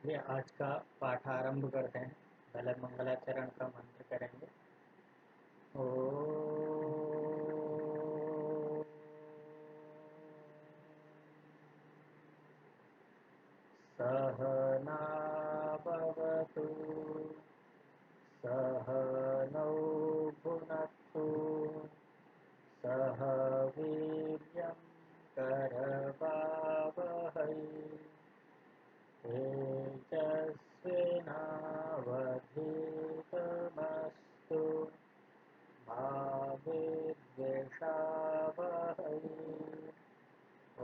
चलिए आज का पाठ आरंभ करते हैं। पहले मंगलाचरण का मंत्र करेंगे। ओ सहनावतु सहनौ भुनक्तु सह वीर्यं करवावहै तेजस्विनावधीतमस्तु मा विद्विषावहै। ॐ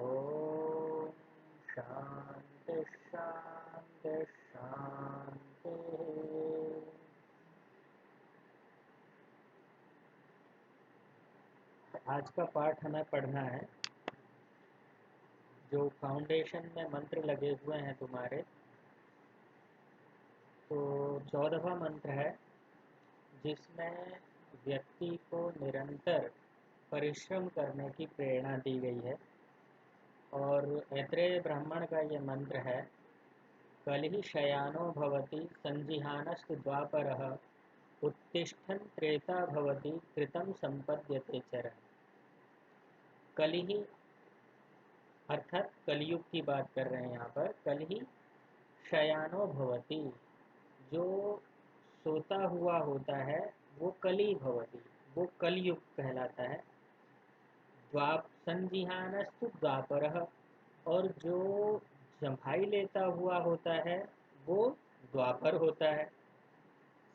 शांति शांति शांति। आज का पाठ हमें पढ़ना है। जो फाउंडेशन में मंत्र लगे हुए हैं तुम्हारे, तो 14वां मंत्र है, जिसमें व्यक्ति को निरंतर परिश्रम करने की प्रेरणा दी गई है। और ऐत्रेय ब्राह्मण का ये मंत्र है, कलिः शयानो भवति संजिहानस्तु द्वापरः उत्तिष्ठन् त्रेता भवति कृतं संपद्यते चरः। कलिः अर्थात कलयुग की बात कर रहे हैं यहाँ पर। कलिः शयानो भवति, जो सोता हुआ होता है वो कली भवति, वो कलयुग कहलाता है। द्वाप संजिहानस्तु द्वापरः, और जो जम्हाई लेता हुआ होता है वो द्वापर होता है।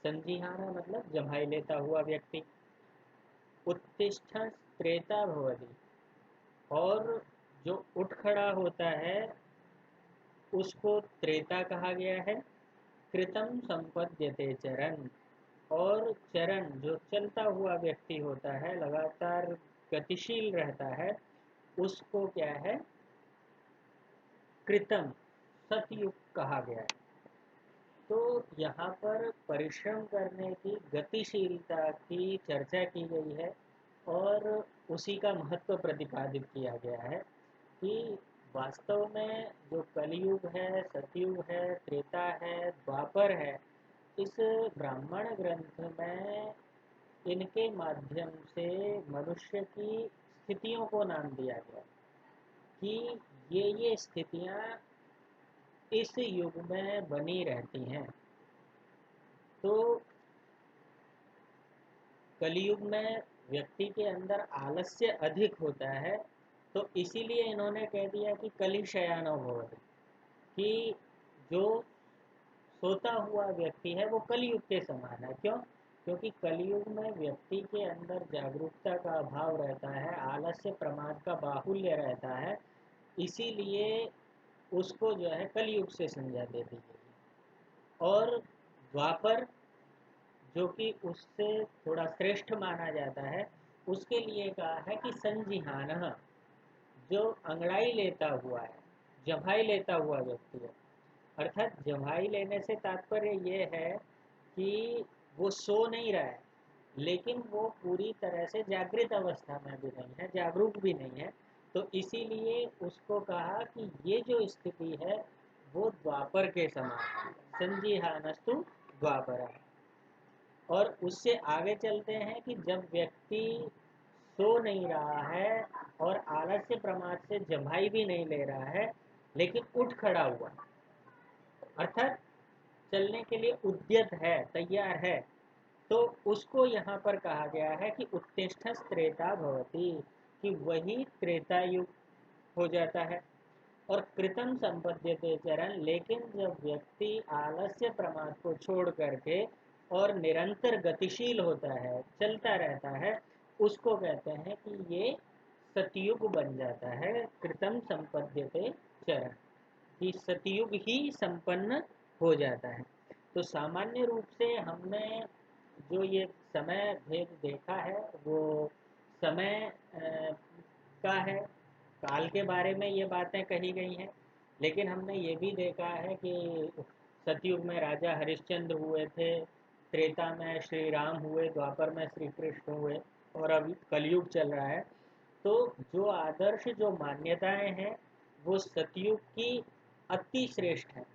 संजिहाना मतलब जम्हाई लेता हुआ व्यक्ति। उत्तिष्ठन् त्रेता भवति, और जो उठ खड़ा होता है उसको त्रेता कहा गया है। कृतं संपद्यते चरण, और चरण जो चलता हुआ व्यक्ति होता है, लगातार गतिशील रहता है, उसको क्या है, कृतम सतयुग कहा गया है। तो यहाँ पर परिश्रम करने की, गतिशीलता की चर्चा की गई है और उसी का महत्व प्रतिपादित किया गया है कि वास्तव में जो कलयुग है, सतयुग है, त्रेता है, द्वापर है, इस ब्राह्मण ग्रंथ में इनके माध्यम से मनुष्य की स्थितियों को नाम दिया गया कि ये स्थितियां इस युग में बनी रहती हैं। तो कलयुग में व्यक्ति के अंदर आलस्य अधिक होता है, तो इसीलिए इन्होंने कह दिया कि कलि शयानो भवति, कि जो सोता हुआ व्यक्ति है वो कलयुग के समान है। क्यों? क्योंकि कलयुग में व्यक्ति के अंदर जागरूकता का अभाव रहता है, आलस्य प्रमाद का बाहुल्य रहता है, इसीलिए उसको जो है कलयुग से संज्ञा दे दी गई है। और द्वापर, जो कि उससे थोड़ा श्रेष्ठ माना जाता है, उसके लिए कहा है कि संजिहान, जो अंगड़ाई लेता हुआ है, जम्हाई लेता हुआ व्यक्ति है। अर्थात जम्हाई लेने से तात्पर्य ये है कि वो सो नहीं रहा है, लेकिन वो पूरी तरह से जागृत अवस्था में भी नहीं है, जागरूक भी नहीं है। तो इसीलिए उसको कहा कि ये जो स्थिति है वो द्वापर के समान है, संजिहानस्तु द्वापर। और उससे आगे चलते हैं कि जब व्यक्ति सो नहीं रहा है और आलस्य प्रमाद से जम्हाई भी नहीं ले रहा है, लेकिन उठ खड़ा हुआ, अर्थात चलने के लिए उद्यत है, तैयार है, तो उसको यहाँ पर कहा गया है कि उत्तिष्ठस् त्रेता भवति, कि वही त्रेता युग हो जाता है। और कृतम संपद्यते चरण, लेकिन जब व्यक्ति आलस्य प्रमाद को छोड़ करके और निरंतर गतिशील होता है, चलता रहता है, उसको कहते हैं कि ये सतयुग बन जाता है। कृतम संपद्यते चरण, कि सतयुग ही संपन्न हो जाता है। तो सामान्य रूप से हमने जो ये समय भेद देखा है वो समय का है, काल के बारे में ये बातें कही गई हैं। लेकिन हमने ये भी देखा है कि सतयुग में राजा हरिश्चंद्र हुए थे, त्रेता में श्री राम हुए, द्वापर में श्री कृष्ण हुए, और अभी कलयुग चल रहा है। तो जो आदर्श, जो मान्यताएं हैं, वो सतयुग की अति श्रेष्ठ है।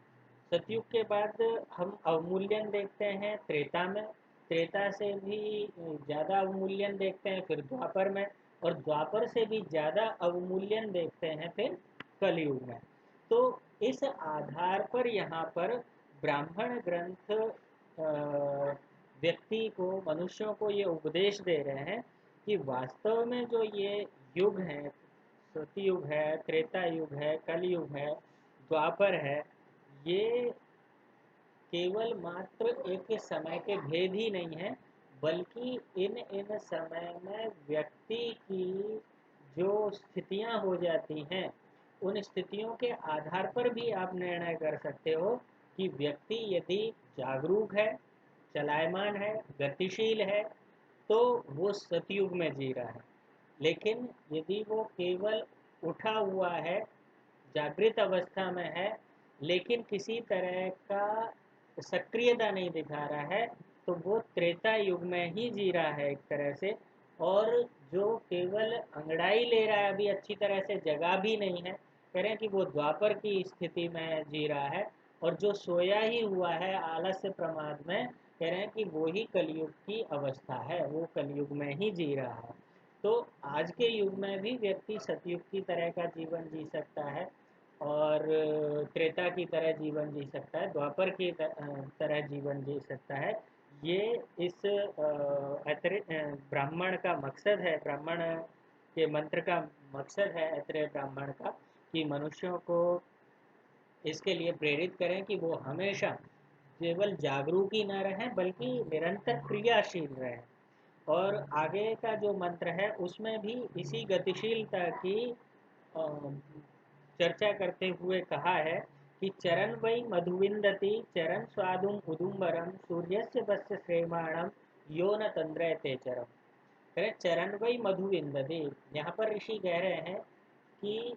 सतयुग के बाद हम अवमूल्यन देखते हैं त्रेता में, त्रेता से भी ज़्यादा अवमूल्यन देखते हैं फिर द्वापर में, और द्वापर से भी ज़्यादा अवमूल्यन देखते हैं फिर कलयुग में। तो इस आधार पर यहाँ पर ब्राह्मण ग्रंथ व्यक्ति को, मनुष्यों को ये उपदेश दे रहे हैं कि वास्तव में जो ये युग है, सतयुग है, त्रेता युग है, कलयुग है, द्वापर है, ये केवल मात्र एक समय के भेद ही नहीं है, बल्कि इन इन समय में व्यक्ति की जो स्थितियां हो जाती हैं, उन स्थितियों के आधार पर भी आप निर्णय कर सकते हो कि व्यक्ति यदि जागरूक है, चलायमान है, गतिशील है, तो वो सतयुग में जी रहा है। लेकिन यदि वो केवल उठा हुआ है, जागृत अवस्था में है, लेकिन किसी तरह का सक्रियता नहीं दिखा रहा है, तो वो त्रेता युग में ही जी रहा है एक तरह से। और जो केवल अंगड़ाई ले रहा है, अभी अच्छी तरह से जगा भी नहीं है, कह रहे हैं कि वो द्वापर की स्थिति में जी रहा है। और जो सोया ही हुआ है आलस्य प्रमाद में, कह रहे हैं कि वो ही कलयुग की अवस्था है, वो कलयुग में ही जी रहा है। तो आज के युग में भी व्यक्ति सतयुग की तरह का जीवन जी सकता है, और त्रेता की तरह जीवन जी सकता है, द्वापर की तरह जीवन जी सकता है। ये इस ब्राह्मण का मकसद है, ब्राह्मण के मंत्र का मकसद है, ऐतरेय ब्राह्मण का, कि मनुष्यों को इसके लिए प्रेरित करें कि वो हमेशा केवल जागरूक ही न रहें, बल्कि निरंतर क्रियाशील रहें। और आगे का जो मंत्र है उसमें भी इसी गतिशीलता की चर्चा करते हुए कहा है कि चरण वै मधुविंदति चरण स्वादुम उदुम्बरम सूर्यस्य वस्य श्रेमाणम यो न तंद्रयते चरम। कह चरण वै मधुविंदति, यहाँ पर ऋषि कह रहे हैं कि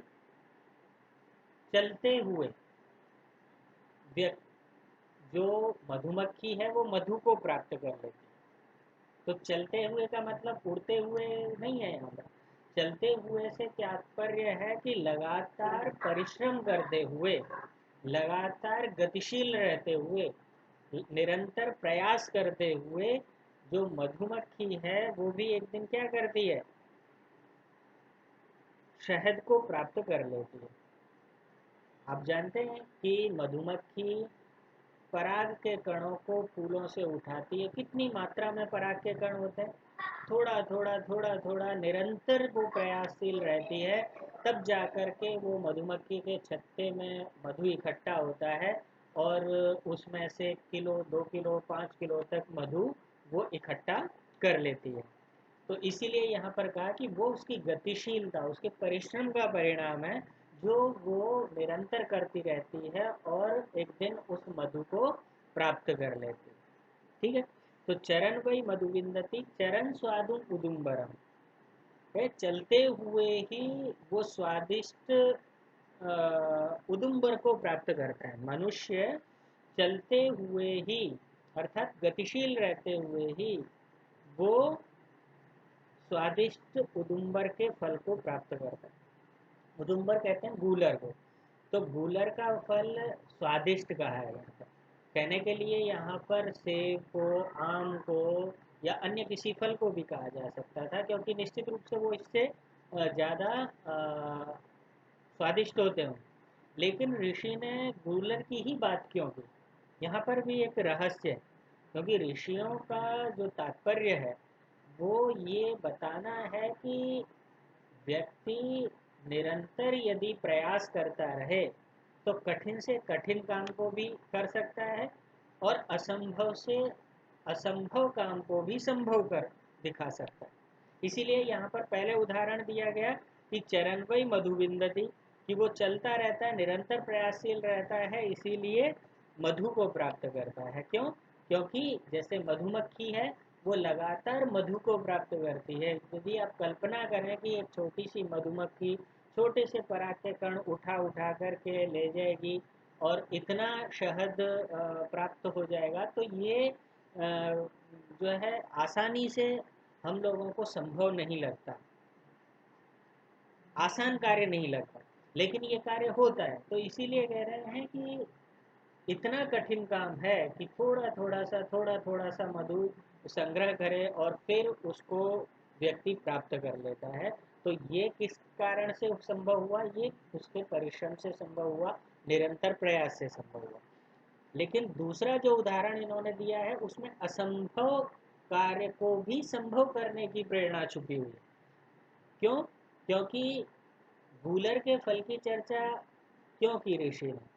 चलते हुए व्यक्ति, जो मधुमक्खी है वो मधु को प्राप्त कर लेती है। तो चलते हुए का मतलब उड़ते हुए नहीं है यहाँ पर। चलते हुए से तात्पर्य है कि लगातार परिश्रम करते हुए, लगातार गतिशील रहते हुए, निरंतर प्रयास करते हुए जो मधुमक्खी है वो भी एक दिन क्या करती है, शहद को प्राप्त कर लेती है। आप जानते हैं कि मधुमक्खी पराग के कणों को फूलों से उठाती है। कितनी मात्रा में पराग के कण होते हैं, थोड़ा थोड़ा थोड़ा थोड़ा निरंतर वो प्रयासशील रहती है, तब जाकर के वो मधुमक्खी के छत्ते में मधु इकट्ठा होता है, और उसमें से किलो 2 किलो 5 किलो तक मधु वो इकट्ठा कर लेती है। तो इसीलिए यहाँ पर कहा कि वो उसकी गतिशीलता, उसके परिश्रम का परिणाम है, जो वो निरंतर करती रहती है और एक दिन उस मधु को प्राप्त कर लेती है। ठीक है। तो चरण वही मधुविंदती चरण स्वादु उदुम्बरम है, चलते हुए ही वो स्वादिष्ट उदुम्बर को प्राप्त करता है। मनुष्य चलते हुए ही, अर्थात गतिशील रहते हुए ही, वो स्वादिष्ट उदुम्बर के फल को प्राप्त करता है। उदुम्बर कहते हैं गूलर को। तो गूलर का फल स्वादिष्ट कहा है यहाँ पर। कहने के लिए यहाँ पर सेब को, आम को या अन्य किसी फल को भी कहा जा सकता था, क्योंकि निश्चित रूप से वो इससे ज़्यादा स्वादिष्ट होते हों। लेकिन ऋषि ने गूलर की ही बात क्यों की, यहाँ पर भी एक रहस्य है। क्योंकि ऋषियों का जो तात्पर्य है वो ये बताना है कि व्यक्ति निरंतर यदि प्रयास करता रहे तो कठिन से कठिन काम को भी कर सकता है, और असंभव से असंभव काम को भी संभव कर दिखा सकता है। इसीलिए यहाँ पर पहले उदाहरण दिया गया कि चरण वही मधुविंदति, कि वो चलता रहता है, निरंतर प्रयासशील रहता है, इसीलिए मधु को प्राप्त करता है। क्यों? क्योंकि जैसे मधुमक्खी है, वो लगातार मधु को प्राप्त करती है। यदि आप कल्पना करें कि एक छोटी सी मधुमक्खी छोटे से पराग के कण उठा उठा करके ले जाएगी और इतना शहद प्राप्त हो जाएगा, तो ये जो है आसानी से हम लोगों को संभव नहीं लगता, आसान कार्य नहीं लगता, लेकिन ये कार्य होता है। तो इसीलिए कह रहे हैं कि इतना कठिन काम है कि थोड़ा थोड़ा सा मधु संग्रह करे और फिर उसको व्यक्ति प्राप्त कर लेता है। तो ये किस कारण से संभव हुआ? ये उसके परिश्रम से संभव हुआ, निरंतर प्रयास से संभव हुआ। लेकिन दूसरा जो उदाहरण इन्होंने दिया है उसमें असंभव कार्य को भी संभव करने की प्रेरणा छुपी हुई है। क्यों? क्योंकि गूलर के फल की चर्चा क्यों की ऋषि ने?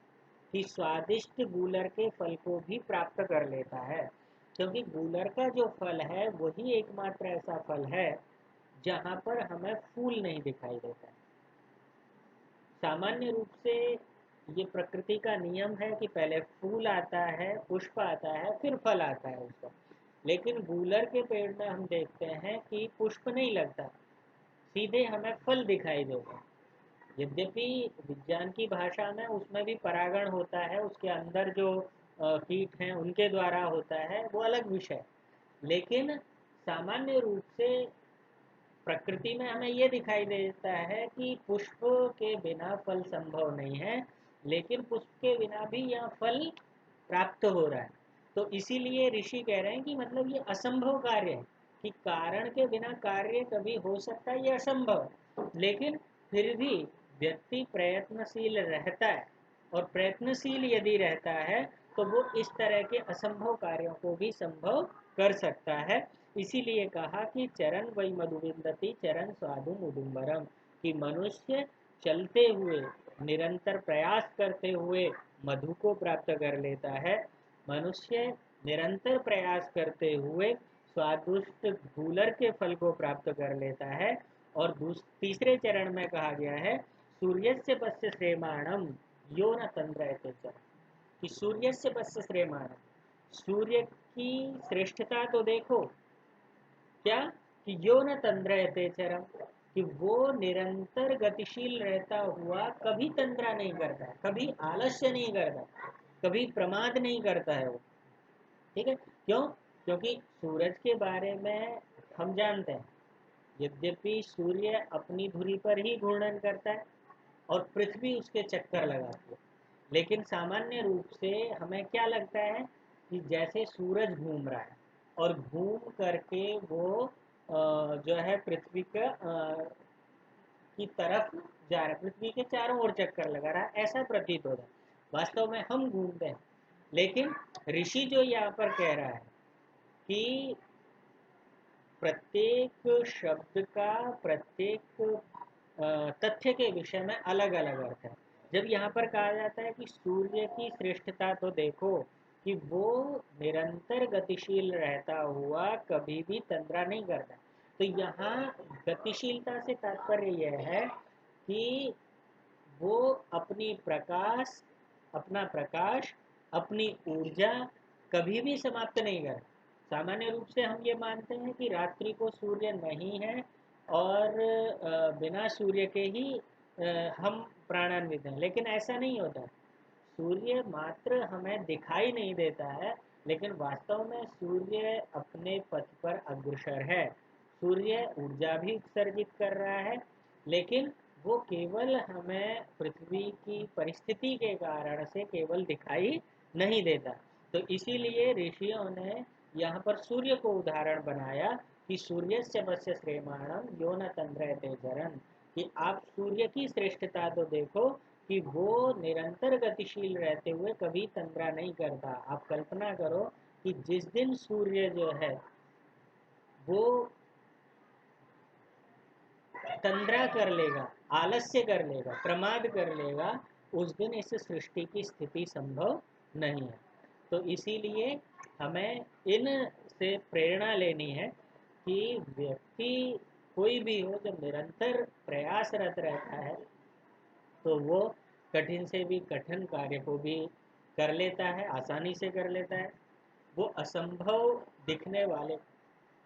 कि स्वादिष्ट गूलर के फल को भी प्राप्त कर लेता है, क्योंकि गूलर का जो फल है वही एकमात्र ऐसा फल है जहाँ पर हमें फूल नहीं दिखाई देता है। सामान्य रूप से ये प्रकृति का नियम है कि पहले फूल आता है, पुष्प आता है, फिर फल आता है उसका। लेकिन गूलर के पेड़ में हम देखते हैं कि पुष्प नहीं लगता, सीधे हमें फल दिखाई देता है। यद्यपि विज्ञान की भाषा में उसमें भी परागण होता है, उसके अंदर जो कीट हैं उनके द्वारा होता है, वो अलग विषय। लेकिन सामान्य रूप से प्रकृति में हमें ये दिखाई देता है कि पुष्प के बिना फल संभव नहीं है, लेकिन पुष्प के बिना भी यह फल प्राप्त हो रहा है। तो इसीलिए ऋषि कह रहे हैं कि मतलब ये असंभव कार्य है, कि कारण के बिना कार्य कभी हो सकता है, ये असंभव है। लेकिन फिर भी व्यक्ति प्रयत्नशील रहता है, और प्रयत्नशील यदि रहता है तो वो इस तरह के असंभव कार्यों को भी संभव कर सकता है। इसीलिए कहा कि चरण वही मधुविंदति चरण स्वादु उदुम्बरम, कि मनुष्य चलते हुए, निरंतर प्रयास करते हुए मधु को प्राप्त कर लेता है। मनुष्य निरंतर प्रयास करते हुए स्वादिष्ट गूलर के फल को प्राप्त कर लेता है। और तीसरे चरण में कहा गया है सूर्य से पश्य श्रेमाणम यो न तंद्रयते च, कि सूर्य से पश्य श्रेमाणम, सूर्य की श्रेष्ठता तो देखो। क्या? कि यो न तंद्रयते चरम, कि वो निरंतर गतिशील रहता हुआ कभी तंद्रा नहीं करता है, कभी आलस्य नहीं करता, कभी प्रमाद नहीं करता है वो। ठीक है? क्यों? क्योंकि सूरज के बारे में हम जानते हैं, यद्यपि सूर्य अपनी धुरी पर ही घूर्णन करता है और पृथ्वी उसके चक्कर लगाती है, लेकिन सामान्य रूप से हमें क्या लगता है कि जैसे सूरज घूम रहा है और घूम करके वो जो है पृथ्वी का की तरफ जा रहा है, पृथ्वी के चारों ओर चक्कर लगा रहा है, ऐसा प्रतीत हो रहा है। वास्तव में हम घूमते हैं। लेकिन ऋषि जो यहाँ पर कह रहा है कि प्रत्येक शब्द का प्रत्येक तथ्य के विषय में अलग अलग अर्थ है। जब यहाँ पर कहा जाता है कि सूर्य की श्रेष्ठता तो देखो, कि वो निरंतर गतिशील रहता हुआ कभी भी तंद्रा नहीं करता, तो यहाँ गतिशीलता से तात्पर्य यह है कि वो अपना प्रकाश, अपनी ऊर्जा कभी भी समाप्त नहीं करता। सामान्य रूप से हम ये मानते हैं कि रात्रि को सूर्य नहीं है और बिना सूर्य के ही हम प्राणान्वित हैं, लेकिन ऐसा नहीं होता। सूर्य मात्र हमें दिखाई नहीं देता है, लेकिन वास्तव में सूर्य अपने पथ पर अग्रसर है। सूर्य ऊर्जा भी उत्सर्जित कर रहा है, लेकिन वो केवल हमें पृथ्वी की परिस्थिति के कारण से केवल दिखाई नहीं देता। तो इसीलिए ऋषियों ने यहाँ पर सूर्य को उदाहरण बनाया कि सूर्य से वश्य श्रेमाणम यो न तंद्रयते जरन, कि आप सूर्य की श्रेष्ठता तो देखो, कि वो निरंतर गतिशील रहते हुए कभी तंद्रा नहीं करता। आप कल्पना करो कि जिस दिन सूर्य जो है वो तंद्रा कर लेगा, आलस्य कर लेगा, प्रमाद कर लेगा, उस दिन इस सृष्टि की स्थिति संभव नहीं है। तो इसीलिए हमें इन से प्रेरणा लेनी है कि व्यक्ति कोई भी हो, जब निरंतर प्रयासरत रहता है तो वो कठिन से भी कठिन कार्य को भी कर लेता है, आसानी से कर लेता है। वो असंभव दिखने वाले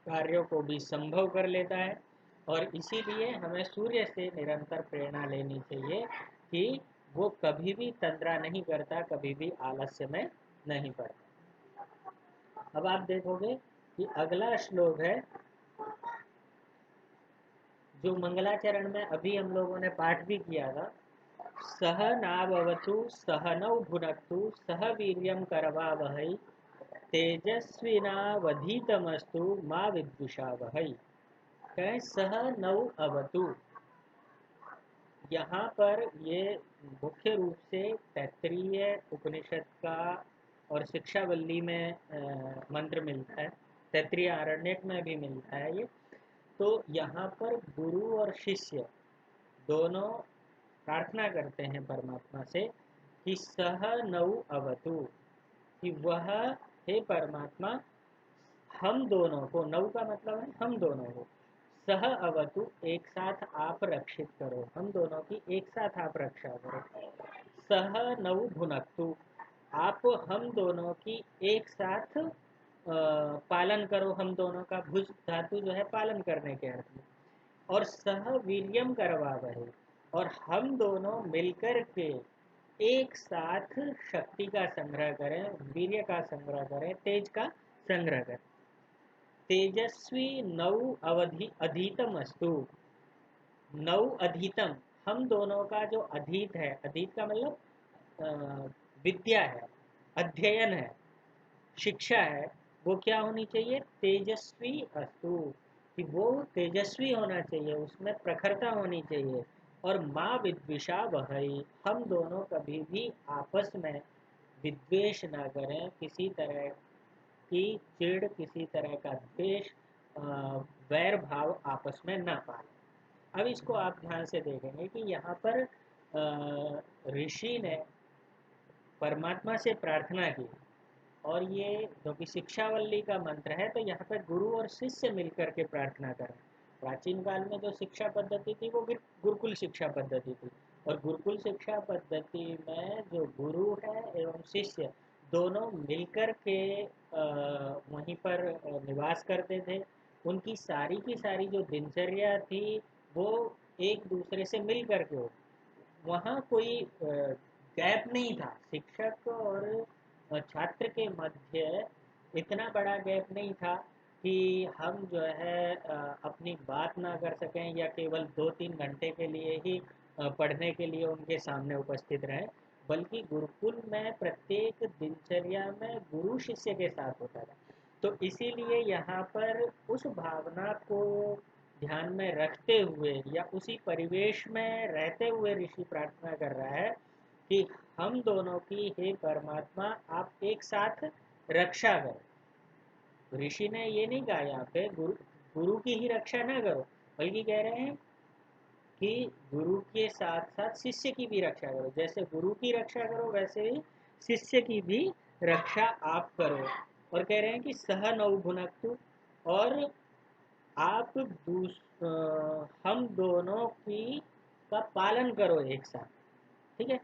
कार्यों को भी संभव कर लेता है। और इसीलिए हमें सूर्य से निरंतर प्रेरणा लेनी चाहिए कि वो कभी भी तंद्रा नहीं करता, कभी भी आलस्य में नहीं पड़ता। अब आप देखोगे कि अगला श्लोक है जो मंगलाचरण में अभी हम लोगों ने पाठ भी किया था, सह नावतु सहनौ भुनक्तु सह वीर्यं करवावहै तेजस्विनावधीतमस्तु माँ विद्विषावहै। कहें सह नौ अवतु, यहाँ पर ये मुख्य रूप से तैत्तरीय उपनिषद का और शिक्षावल्ली में मंत्र मिलता है, तैत्तरीय आरण्यक में भी मिलता है ये। तो यहाँ पर गुरु और शिष्य दोनों प्रार्थना करते हैं परमात्मा से कि सह नौ अवतु, कि वह हे परमात्मा हम दोनों को, नौ का मतलब है हम दोनों को, सह अवतु एक साथ आप रक्षित करो, हम दोनों की एक साथ आप रक्षा करो। सह नौ भुनक्तु, आप हम दोनों की एक साथ पालन करो, हम दोनों का भुज धातु जो है पालन करने के अर्थ में। और सह वीर्यम करवा रहे, और हम दोनों मिलकर के एक साथ शक्ति का संग्रह करें, वीर्य का संग्रह करें, तेज का संग्रह करें। तेजस्वी नौ अवधि अधीतम अस्तु, नौ अधीतम, हम दोनों का जो अधीत है, अधीत का मतलब विद्या है, अध्ययन है, शिक्षा है, वो क्या होनी चाहिए? तेजस्वी अस्तु, कि वो तेजस्वी होना चाहिए, उसमें प्रखरता होनी चाहिए। और माँ विद्विषा वहई, हम दोनों कभी भी आपस में विद्वेष ना करें, किसी तरह की चिड़, किसी तरह का द्वेष, वैर भाव आपस में ना पाए। अब इसको आप ध्यान से देखेंगे कि यहाँ पर ऋषि ने परमात्मा से प्रार्थना की, और ये जो कि शिक्षावल्ली का मंत्र है, तो यहाँ पर गुरु और शिष्य मिलकर के प्रार्थना करें। प्राचीन काल में जो शिक्षा पद्धति थी वो गुरुकुल शिक्षा पद्धति थी, और गुरुकुल शिक्षा पद्धति में जो गुरु है एवं शिष्य दोनों मिलकर के वहीं पर निवास करते थे। उनकी सारी की सारी जो दिनचर्या थी वो एक दूसरे से मिल करके हो, वहाँ कोई गैप नहीं था। शिक्षक और छात्र के मध्य इतना बड़ा गैप नहीं था कि हम जो है अपनी बात ना कर सकें, या केवल 2-3 घंटे के लिए ही पढ़ने के लिए उनके सामने उपस्थित रहें। बल्कि गुरुकुल में प्रत्येक दिनचर्या में गुरु शिष्य के साथ होता था। तो इसीलिए यहाँ पर उस भावना को ध्यान में रखते हुए या उसी परिवेश में रहते हुए ऋषि प्रार्थना कर रहा है कि हम दोनों की हे परमात्मा आप एक साथ रक्षा करो। ऋषि ने ये नहीं कहा यहाँ पे गुरु की ही रक्षा ना करो, बल्कि कह रहे हैं कि गुरु के साथ साथ शिष्य की भी रक्षा करो। जैसे गुरु की रक्षा करो वैसे ही शिष्य की भी रक्षा आप करो। और कह रहे हैं कि सह नौ भुनक्तु, और आप हम दोनों की का पालन करो एक साथ। ठीक है,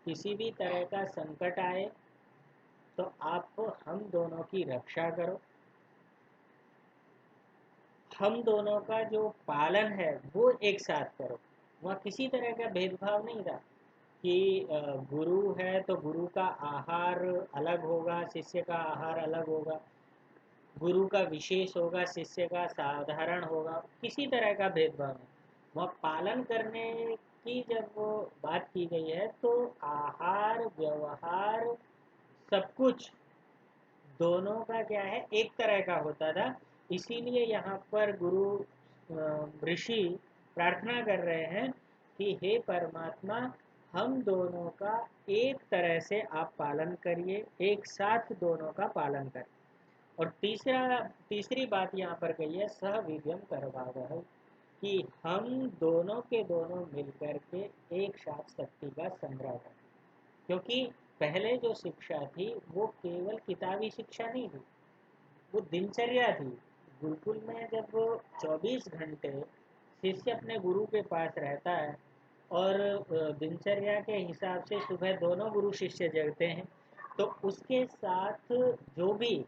किसी भी तरह का संकट आए तो आप हम दोनों की रक्षा करो, हम दोनों का जो पालन है वो एक साथ करो। वहाँ किसी तरह का भेदभाव नहीं था कि गुरु है तो गुरु का आहार अलग होगा, शिष्य का आहार अलग होगा, गुरु का विशेष होगा, शिष्य का साधारण होगा, किसी तरह का भेदभाव नहीं। वह पालन करने की जब वो बात की गई है तो आहार, व्यवहार, सब कुछ दोनों का क्या है, एक तरह का होता था। इसीलिए यहाँ पर गुरु ऋषि प्रार्थना कर रहे हैं कि हे परमात्मा हम दोनों का एक तरह से आप पालन करिए, एक साथ दोनों का पालन करें। और तीसरी बात यहाँ पर कही है सह वीर्यम करवावहै, कि हम दोनों के दोनों मिलकर के एक साथ शक्ति का संग्रह करें। क्योंकि पहले जो शिक्षा थी वो केवल किताबी शिक्षा नहीं थी, वो दिनचर्या थी। गुरुकुल में जब 24 घंटे शिष्य अपने गुरु के पास रहता है, और दिनचर्या के हिसाब से सुबह दोनों गुरु शिष्य जगते हैं, तो उसके साथ जो भी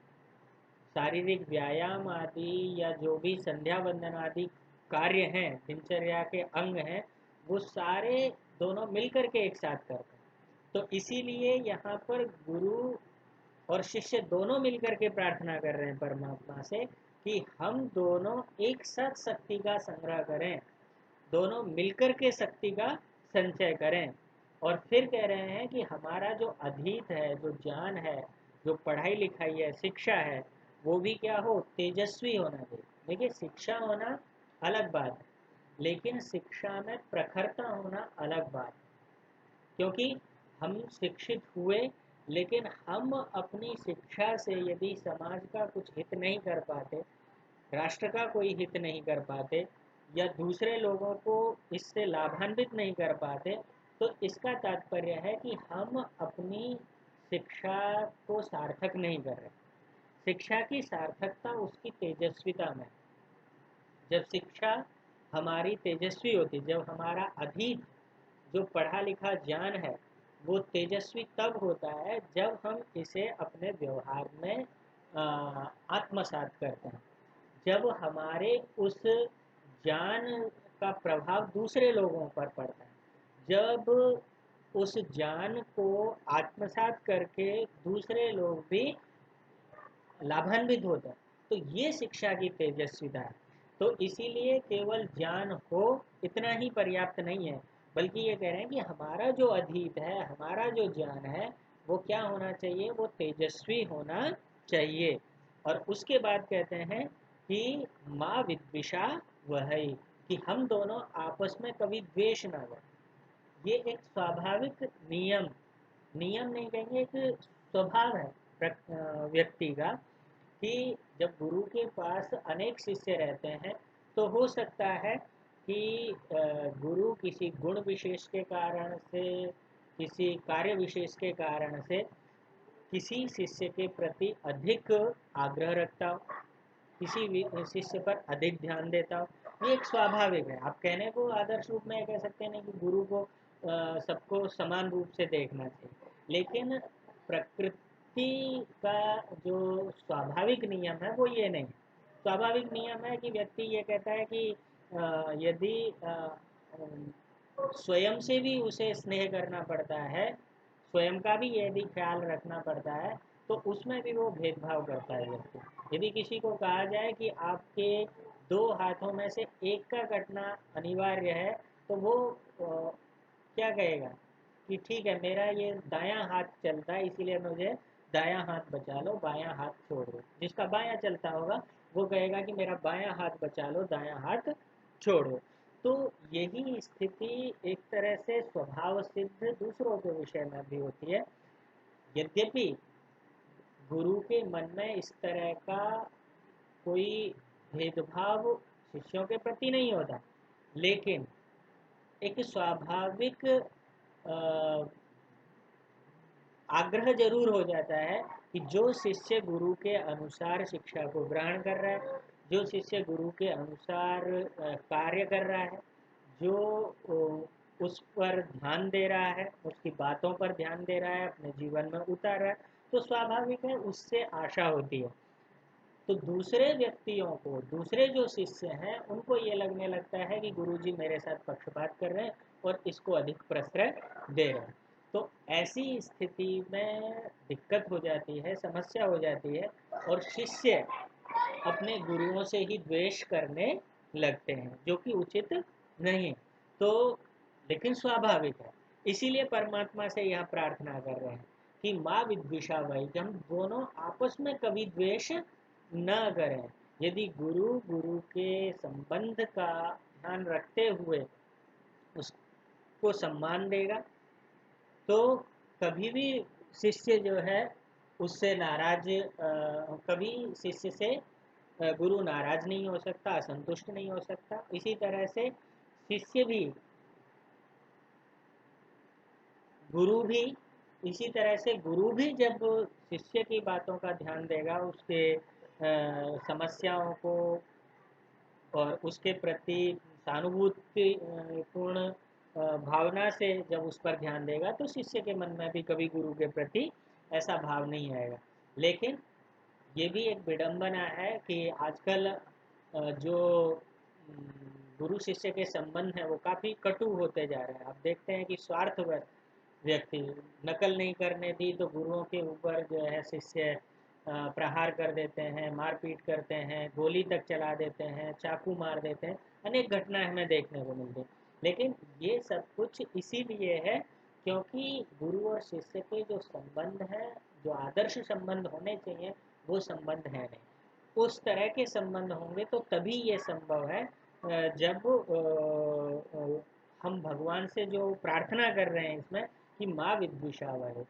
शारीरिक व्यायाम आदि या जो भी संध्या वंदन आदि कार्य हैं, दिनचर्या के अंग हैं, वो सारे दोनों मिलकर के एक साथ करते हैं। तो इसीलिए यहाँ पर गुरु और शिष्य दोनों मिलकर के प्रार्थना कर रहे हैं परमात्मा से कि हम दोनों एक साथ शक्ति का संग्रह करें, दोनों मिलकर के शक्ति का संचय करें। और फिर कह रहे हैं कि हमारा जो अधीत है, जो ज्ञान है, जो पढ़ाई लिखाई है, शिक्षा है, वो भी क्या हो, तेजस्वी होना चाहिए। देखिए, शिक्षा होना अलग बात है, लेकिन शिक्षा में प्रखरता होना अलग बात है। क्योंकि हम शिक्षित हुए, लेकिन हम अपनी शिक्षा से यदि समाज का कुछ हित नहीं कर पाते, राष्ट्र का कोई हित नहीं कर पाते, या दूसरे लोगों को इससे लाभान्वित नहीं कर पाते, तो इसका तात्पर्य है कि हम अपनी शिक्षा को सार्थक नहीं कर रहे। शिक्षा की सार्थकता उसकी तेजस्विता में। जब शिक्षा हमारी तेजस्वी होती, जब हमारा अधीत जो पढ़ा लिखा ज्ञान है वो तेजस्वी तब होता है जब हम इसे अपने व्यवहार में आत्मसात करते हैं। जब हमारे उस ज्ञान का प्रभाव दूसरे लोगों पर पड़ता है, जब उस ज्ञान को आत्मसात करके दूसरे लोग भी लाभान्वित होता है, तो ये शिक्षा की तेजस्विता है। तो इसीलिए केवल ज्ञान हो इतना ही पर्याप्त नहीं है, बल्कि ये कह रहे हैं कि हमारा जो अधीत है, हमारा जो ज्ञान है, वो क्या होना चाहिए, वो तेजस्वी होना चाहिए। और उसके बाद कहते हैं कि माँ विद्विषा वह, कि हम दोनों आपस में कभी द्वेष ना करें। ये एक स्वाभाविक नियम, नियम नहीं कहेंगे, एक स्वभाव है व्यक्ति का, कि जब गुरु के पास अनेक शिष्य रहते हैं तो हो सकता है कि गुरु किसी गुण विशेष के कारण से, किसी कार्य विशेष के कारण से किसी शिष्य के प्रति अधिक आग्रह रखता हो, किसी शिष्य पर अधिक ध्यान देता हो। ये एक स्वाभाविक है। आप कहने को आदर्श रूप में कह सकते हैं कि गुरु को सबको समान रूप से देखना चाहिए, लेकिन प्रकृति का जो स्वाभाविक नियम है वो ये नहीं। स्वाभाविक नियम है कि व्यक्ति ये कहता है कि यदि स्वयं से भी उसे स्नेह करना पड़ता है, स्वयं का भी यदि ख्याल रखना पड़ता है, तो उसमें भी वो भेदभाव करता है व्यक्ति। यदि किसी को कहा जाए कि आपके दो हाथों में से एक का कटना अनिवार्य है, तो वो क्या कहेगा कि ठीक है, मेरा ये दायां हाथ चलता है, इसीलिए मुझे दायां हाथ बचा लो, बायां हाथ छोड़ दो। जिसका बायां चलता होगा वो कहेगा कि मेरा बायां हाथ बचा लो, दायां हाथ छोड़ो। तो यही स्थिति एक तरह से स्वभाव सिद्ध दूसरों के विषय में भी होती है। यद्यपि गुरु के मन में इस तरह का कोई भेदभाव शिष्यों के प्रति नहीं होता, लेकिन एक स्वाभाविक आग्रह जरूर हो जाता है कि जो शिष्य गुरु के अनुसार शिक्षा को ग्रहण कर रहा है, जो शिष्य गुरु के अनुसार कार्य कर रहा है, जो उस पर ध्यान दे रहा है, उसकी बातों पर ध्यान दे रहा है, अपने जीवन में उतार रहा है, तो स्वाभाविक है उससे आशा होती है। तो दूसरे व्यक्तियों को, दूसरे जो शिष्य हैं, उनको ये लगने लगता है कि गुरुजी मेरे साथ पक्षपात कर रहे हैं और इसको अधिक प्रश्रय दे रहे हैं। तो ऐसी स्थिति में दिक्कत हो जाती है, समस्या हो जाती है, और शिष्य अपने गुरुओं से ही द्वेष करने लगते हैं, जो कि उचित नहीं। तो लेकिन स्वाभाविक है, इसीलिए परमात्मा से यह प्रार्थना कर रहे हैं कि माँ विद्विषा वही, कि हम दोनों आपस में कभी द्वेष न करें। यदि गुरु गुरु के संबंध का ध्यान रखते हुए उसको सम्मान देगा, तो कभी भी शिष्य जो है उससे नाराज, कभी शिष्य से गुरु नाराज नहीं हो सकता, असंतुष्ट नहीं हो सकता। इसी तरह से शिष्य भी, गुरु भी, इसी तरह से गुरु भी जब शिष्य की बातों का ध्यान देगा, उसके समस्याओं को और उसके प्रति सहानुभूति पूर्ण भावना से जब उस पर ध्यान देगा, तो शिष्य के मन में भी कभी गुरु के प्रति ऐसा भाव नहीं आएगा। लेकिन ये भी एक विडंबना है कि आजकल जो गुरु शिष्य के संबंध हैं वो काफ़ी कटु होते जा रहे हैं। आप देखते हैं कि स्वार्थवश व्यक्ति, नकल नहीं करने दी तो गुरुओं के ऊपर जो है शिष्य प्रहार कर देते हैं, मारपीट करते हैं, गोली तक चला देते हैं, चाकू मार देते हैं। अनेक घटनाएं हमें देखने को मिलती हैं। लेकिन ये सब कुछ इसीलिए है क्योंकि गुरु और शिष्य के जो संबंध है, जो आदर्श संबंध होने चाहिए, वो संबंध है नहीं। उस तरह के संबंध होंगे तो तभी ये संभव है, जब हम भगवान से जो प्रार्थना कर रहे हैं इसमें कि माँ विद्विषा वह,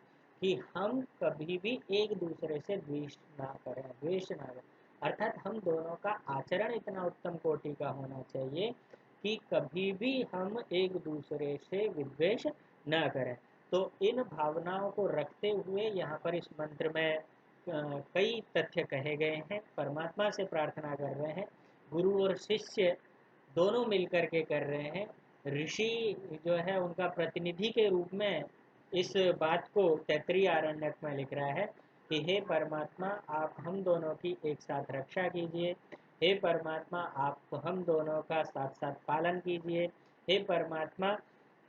कि हम कभी भी एक दूसरे से द्वेष ना करें, द्वेष ना करें। अर्थात हम दोनों का आचरण इतना उत्तम कोटि का होना चाहिए कि कभी भी हम एक दूसरे से विद्वेष न करें। तो इन भावनाओं को रखते हुए यहाँ पर इस मंत्र में कई तथ्य कहे गए हैं। परमात्मा से प्रार्थना कर रहे हैं, गुरु और शिष्य दोनों मिलकर के कर रहे हैं। ऋषि जो है उनका प्रतिनिधि के रूप में इस बात को तैत्तिरीय आरण्यक में लिख रहा है कि हे परमात्मा, आप हम दोनों की एक साथ रक्षा कीजिए। हे परमात्मा, आप हम दोनों का साथ साथ पालन कीजिए। हे परमात्मा,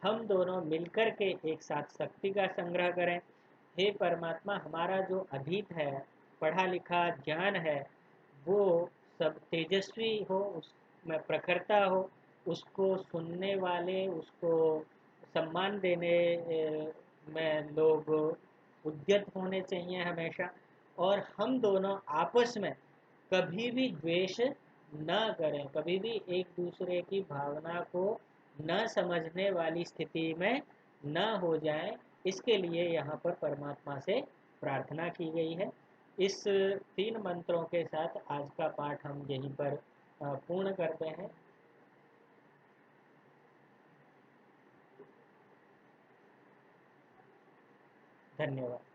हम दोनों मिलकर के एक साथ शक्ति का संग्रह करें। हे परमात्मा, हमारा जो अधीत है, पढ़ा लिखा ज्ञान है, वो सब तेजस्वी हो, उसमें प्रखरता हो, उसको सुनने वाले, उसको सम्मान देने में लोग उद्यत होने चाहिए हमेशा। और हम दोनों आपस में कभी भी द्वेष न करें, कभी भी एक दूसरे की भावना को न समझने वाली स्थिति में न हो जाएं। इसके लिए यहाँ पर परमात्मा से प्रार्थना की गई है। इस 3 मंत्रों के साथ आज का पाठ हम यहीं पर पूर्ण करते हैं। धन्यवाद।